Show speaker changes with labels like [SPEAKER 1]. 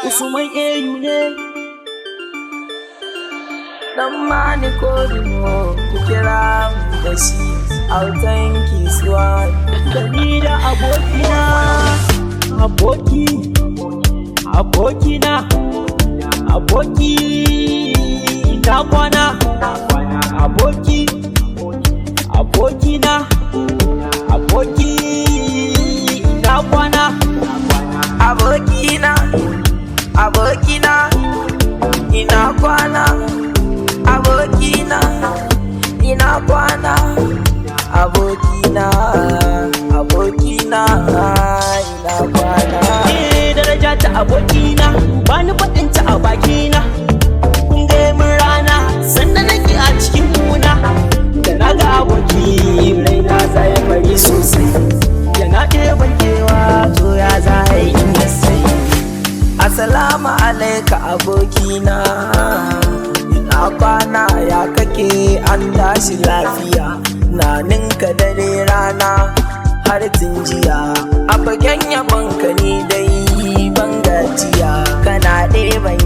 [SPEAKER 1] Usman Eyu ne dan mani kodino ku kira mu da shi autan kisuwa da ni da abokina aboki ina kwana abokina ina kwana abokina ina kwana abokina ina kwana abokina ina kwana daraja ta abokina bani faɗinta a bakina kun ga mun rana sannan nake a cikin kuna da naga aboki raina zai bari sosai yana ɗeban kewa to ya zai inda sai assalamu alaika abokina ina kwana ya kake an tashi lafiya na ninka dare rana har jiya a fagen yabonka ni dai ban gajiya kana ɗeban